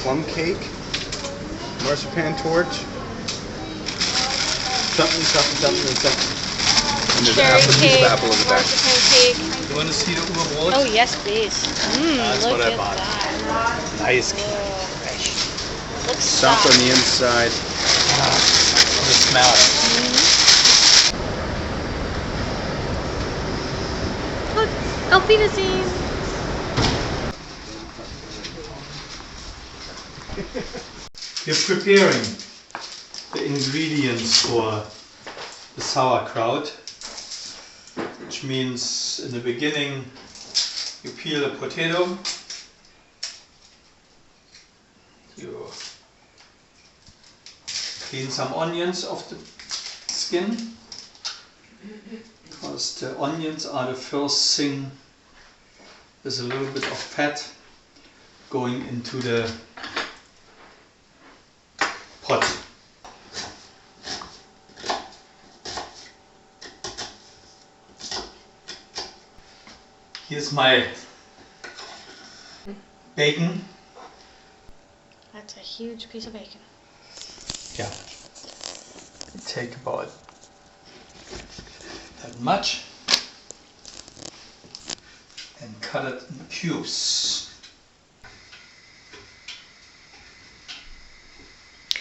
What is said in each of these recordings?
plum cake, marzipan torch, something, and something. And there's Cherry apple, cake, apple in the back. marzipan cake. You want to see the Urbrot? Oh yes, please. That's Look what I at bought. that. Nice. Fresh. Looks Soft on the inside. The smell. Look, Alpinazine. We're preparing the ingredients for the sauerkraut, which means in the beginning you peel a potato, you clean some onions off the skin, because the onions are the first thing. There's a little bit of fat going into the pot. Here's my bacon. That's a huge piece of bacon. Yeah, take about that much and cut it in cubes.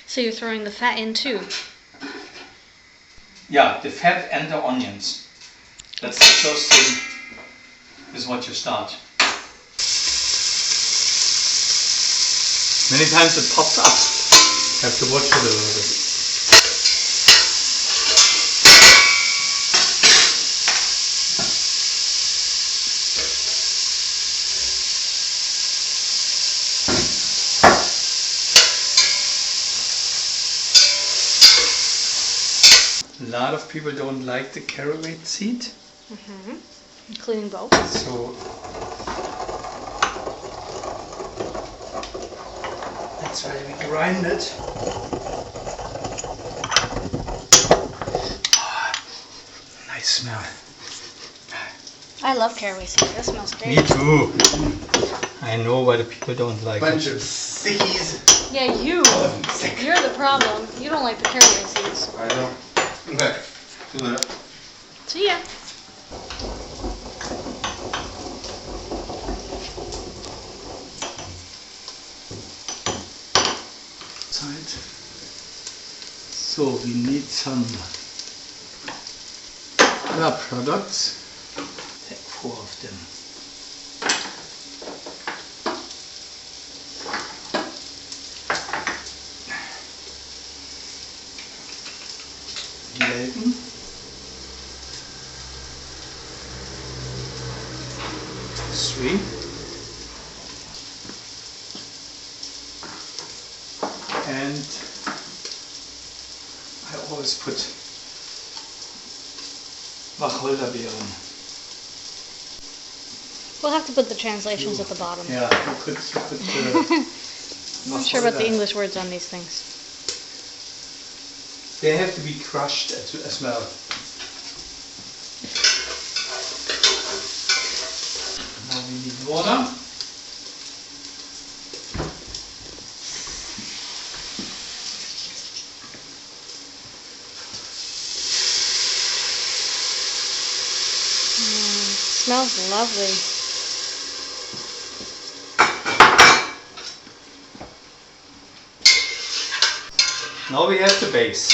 So you're throwing the fat in too? Yeah, the fat and the onions. That's the first thing, is what you start. Many times it pops up. You have to watch it a little bit. A lot of people don't like the caraway seed. Including both. So that's why we grind it. Oh, nice smell. I love caraway seed. That smells great. Me too. I know why the people don't like Bunch it. of sickies. Yeah, you. You're the problem. You don't like the caraway seeds. I know. Okay. Do that. See ya. So we need some other products. Take 4 of them. Nelken. 3. And I always put Wacholderbeeren. We'll have to put the translations at the bottom. Yeah, you put I'm not sure about the English words on these things. They have to be crushed as well. Now we need water. Smells lovely. Now we have the base.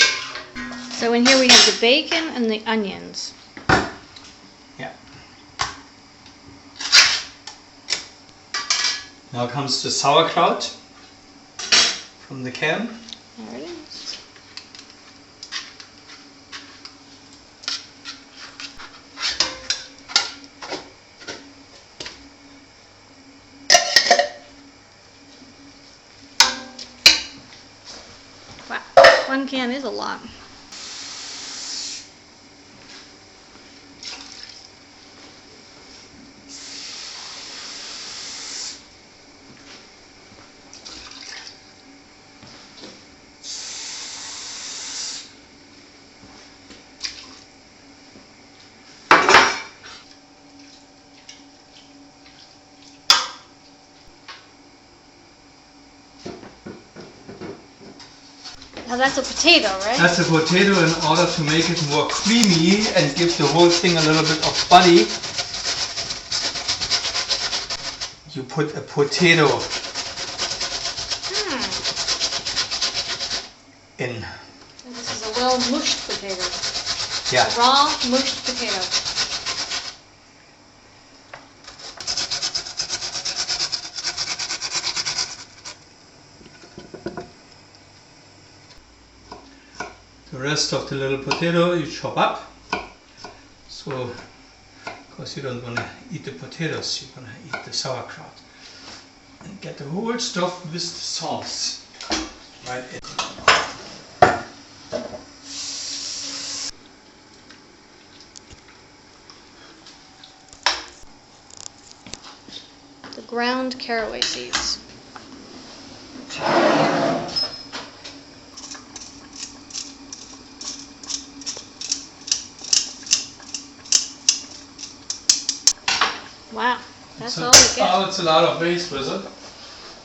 So in here we have the bacon and the onions. Yeah. Now comes the sauerkraut from the can. There it is. Wow, 1 can is a lot. Now that's a potato, right? That's a potato. In order to make it more creamy and give the whole thing a little bit of body, you put a potato in. And this is a well mushed potato. Yeah. A raw mushed potato. The rest of the little potato you chop up. So, because you don't want to eat the potatoes, you want to eat the sauerkraut. And get the whole stuff with the sauce right in. The ground caraway seeds. Wow, that's all we get. Oh, it's a lot of waste with it.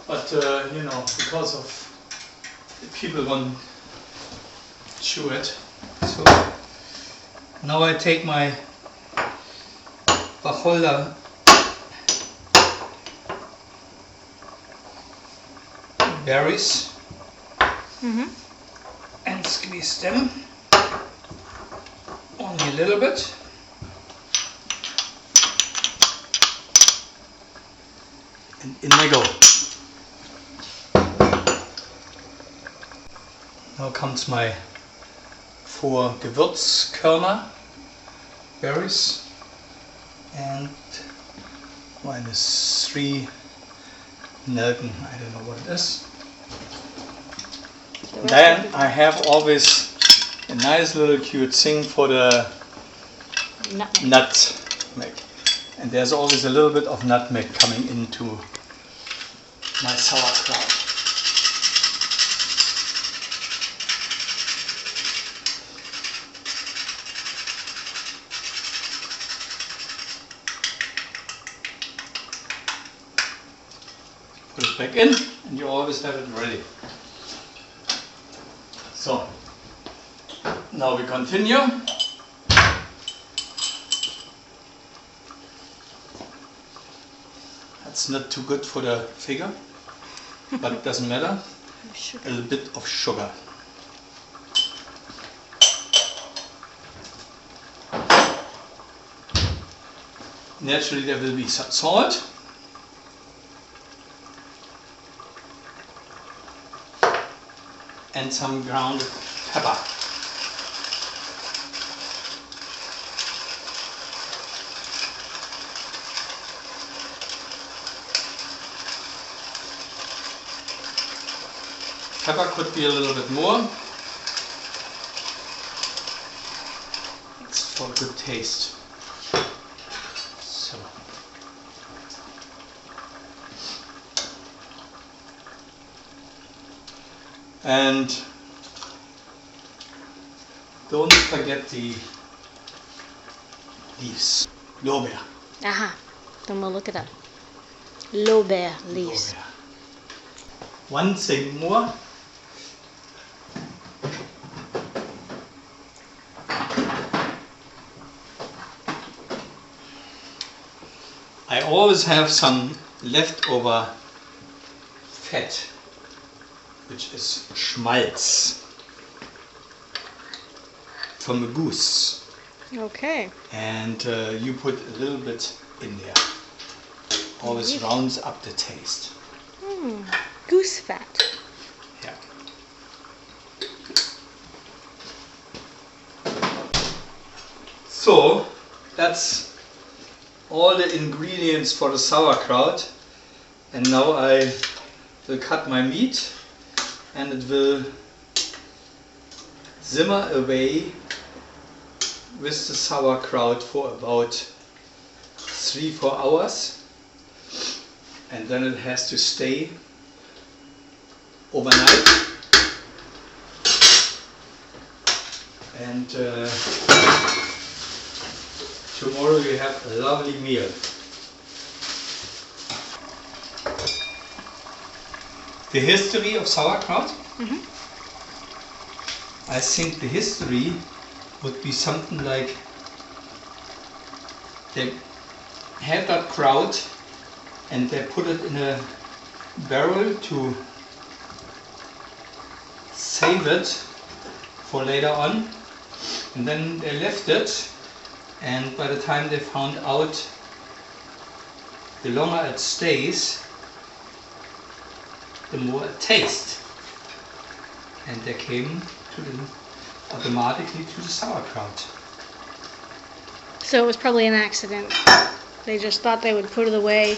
But, you know, because of the people want to chew it. So, now I take my Wacholder berries and squeeze them only a little bit. And in they go. Now comes my 4 Gewürzkörner berries and minus 3 Nelken, I don't know what it is. Then I have always a nice little cute thing for the nutmeg. And there's always a little bit of nutmeg coming into my sauerkraut. Put it back in and you always have it ready. So, now we continue. That's not too good for the figure, but it doesn't matter. A little bit of sugar. Naturally there will be some salt. And some ground pepper. Pepper could be a little bit more. It's for good taste. So. And don't forget the leaves. Lorbeer. Aha, then we'll look it up. Lorbeer leaves. Lorbeer. One thing more. I always have some leftover fat, which is Schmalz from a goose. Okay. And you put a little bit in there. Always rounds up the taste. Goose fat. Yeah. So that's all the ingredients for the sauerkraut. And now I will cut my meat and it will simmer away with the sauerkraut for about 3-4 hours, and then it has to stay overnight, and tomorrow you have a lovely meal. The history of sauerkraut. I think the history would be something like they had that kraut and they put it in a barrel to save it for later on, and then they left it, and by the time they found out the longer it stays, the more it tastes, and they came to automatically to the sauerkraut. So it was probably an accident. They just thought they would put it away,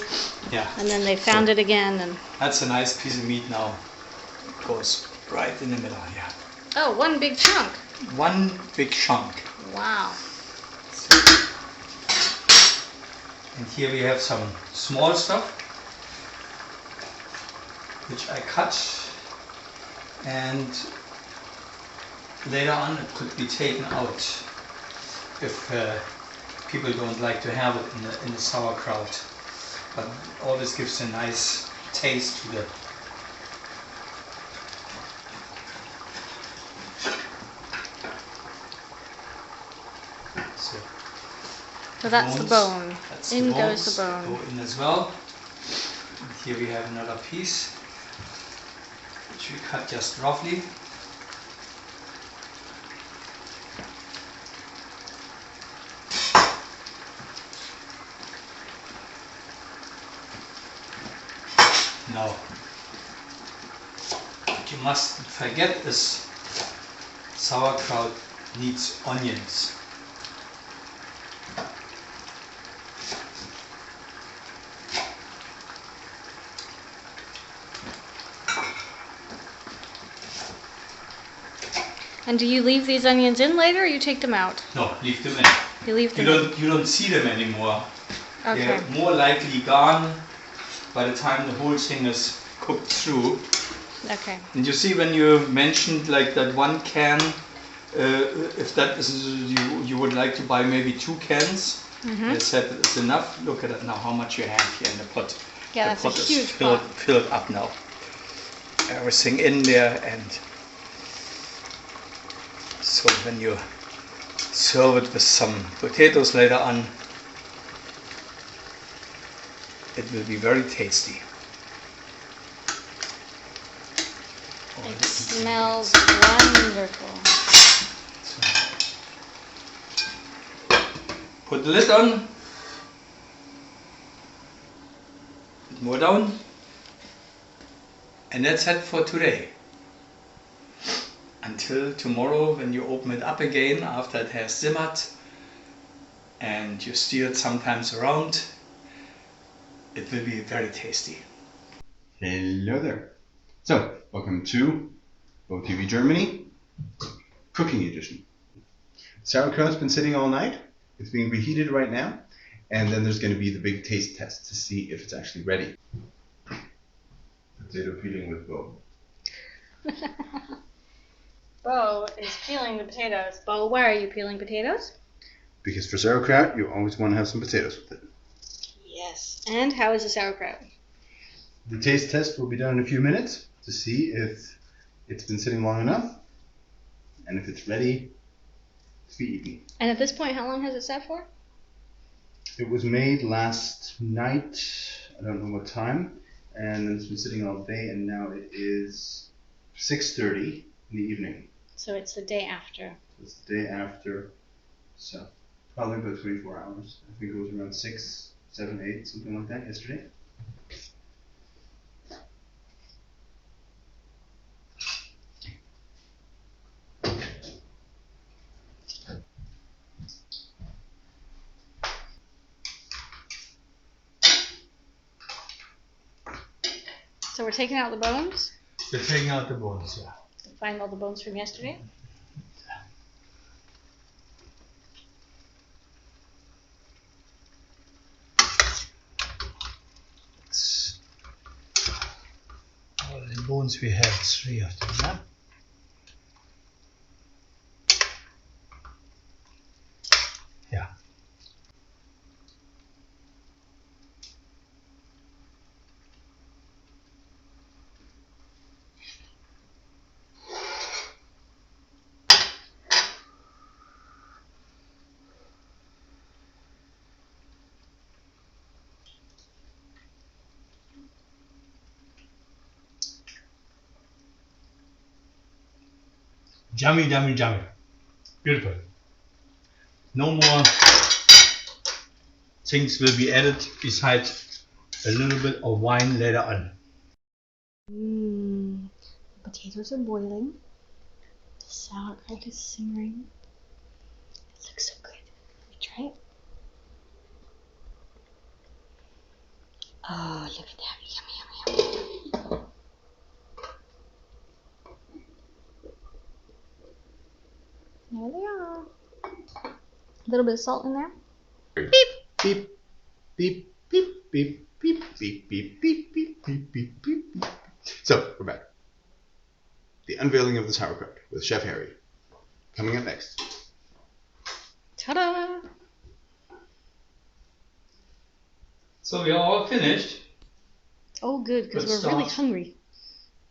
Yeah. and then they found it again. And That's a nice piece of meat now. It goes right in the middle, yeah. oh, one big chunk. One big chunk. Wow. And here we have some small stuff, which I cut, and later on it could be taken out if people don't like to have it in the sauerkraut. But it always gives a nice taste to the So that's the bone. That's In the goes bones the bone. go in as well. And here we have another piece, which we cut just roughly. Now, what you mustn't forget is sauerkraut needs onions. And do you leave these onions in later, or you take them out? No, leave them in. You leave them You don't see them anymore. Okay. They're more likely gone by the time the whole thing is cooked through. Okay. And you see, when you mentioned like that one can, if that is you would like to buy maybe 2 cans. I said it's enough. Look at it now, how much you have here in the pot. Yeah, the that's a pot huge is filled up now. Everything in there, and so when you serve it with some potatoes later on, it will be very tasty. It smells wonderful. So, put the lid on, put more down, and that's it for today. Until tomorrow, when you open it up again after it has simmered and you stir it sometimes around, it will be very tasty. Hello there. So, welcome to OTV Germany, cooking edition. Sauerkraut's been sitting all night. It's being reheated right now. And then there's going to be the big taste test to see if it's actually ready. Potato peeling with Bo. Bo is peeling the potatoes. Bo, why are you peeling potatoes? Because for sauerkraut, you always want to have some potatoes with it. Yes. And how is the sauerkraut? The taste test will be done in a few minutes to see if it's been sitting long enough and if it's ready to be eaten. And at this point, how long has it sat for? It was made last night, I don't know what time, and it's been sitting all day, and now it is 6:30 in the evening. So it's the day after. It's the day after, so probably about 24 hours. I think it was around 6, 7, 8, something like that yesterday. So we're taking out the bones? We're taking out the bones, yeah. Find all the bones from yesterday? All the bones we have, 3 of them, yeah? Yeah. Yummy, yummy, yummy. Beautiful. No more things will be added besides a little bit of wine later on. The potatoes are boiling. The sauerkraut is simmering. It looks so good. Let me try it. Oh, look at that. Yummy, yummy, yummy. There they are. A little bit of salt in there. Beep, beep, beep, beep, beep, beep, beep, beep, beep, beep, beep, beep, beep, beep. So, we're back. The unveiling of the sauerkraut with Chef Harri. Coming up next. Ta-da! So we are all finished. Oh, good, because we're really hungry.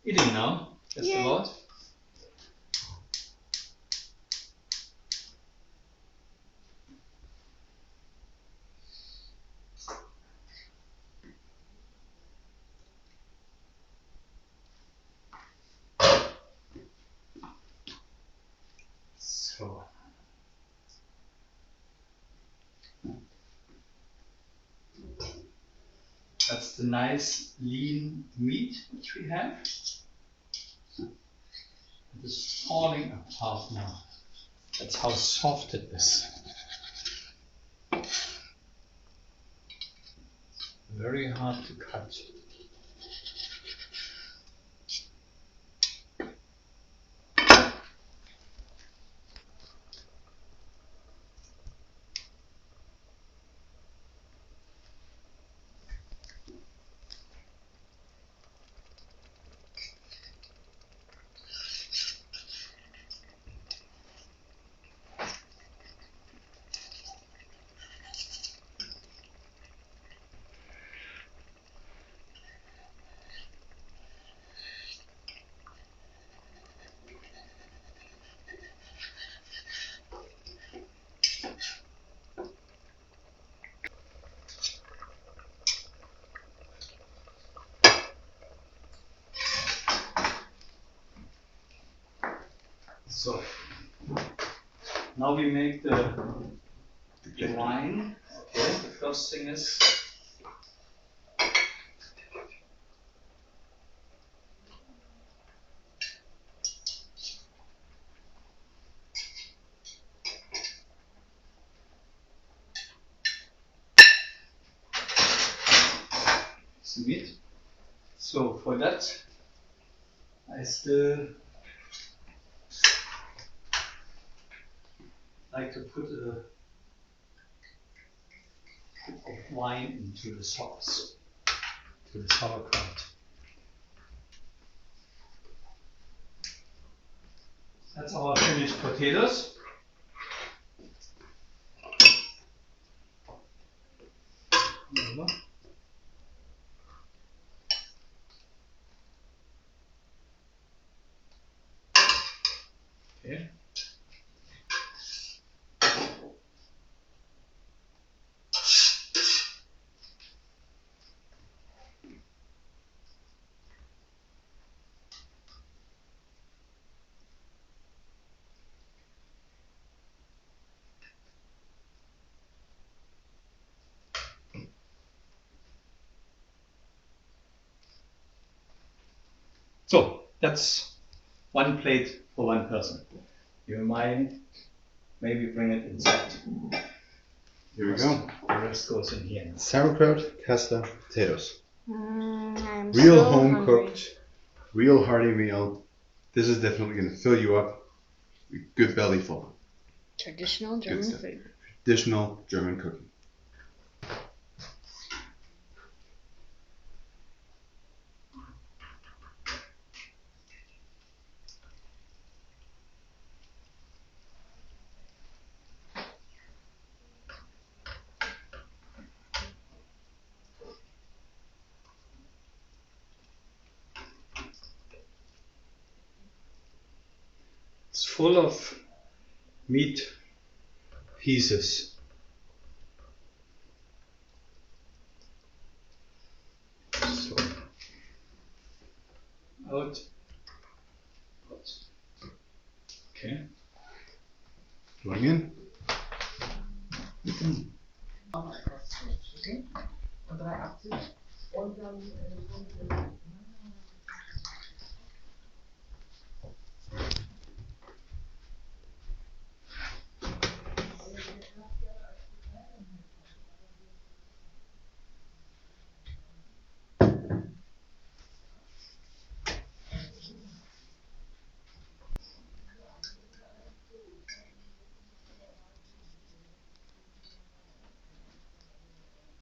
Eating now. That's Yay. a lot. So that's the nice lean meat which we have. It is falling apart now. That's how soft it is. Very hard to cut. So now we make the wine. Okay, the first thing is the meat. So for that I still like to put a bit of wine into the sauce, to the sauerkraut. That's our finished potatoes. Okay. So that's one plate for one person. You might maybe bring it inside. Here we go. The rest goes in here. Sauerkraut, Kassler, potatoes. I'm Real so home hungry. cooked, real hearty meal. This is definitely going to fill you up. Good belly full. Traditional Good German stuff. food. Traditional German cooking. It's full of meat pieces. So out. Okay. Going in. Und 3,80 und dann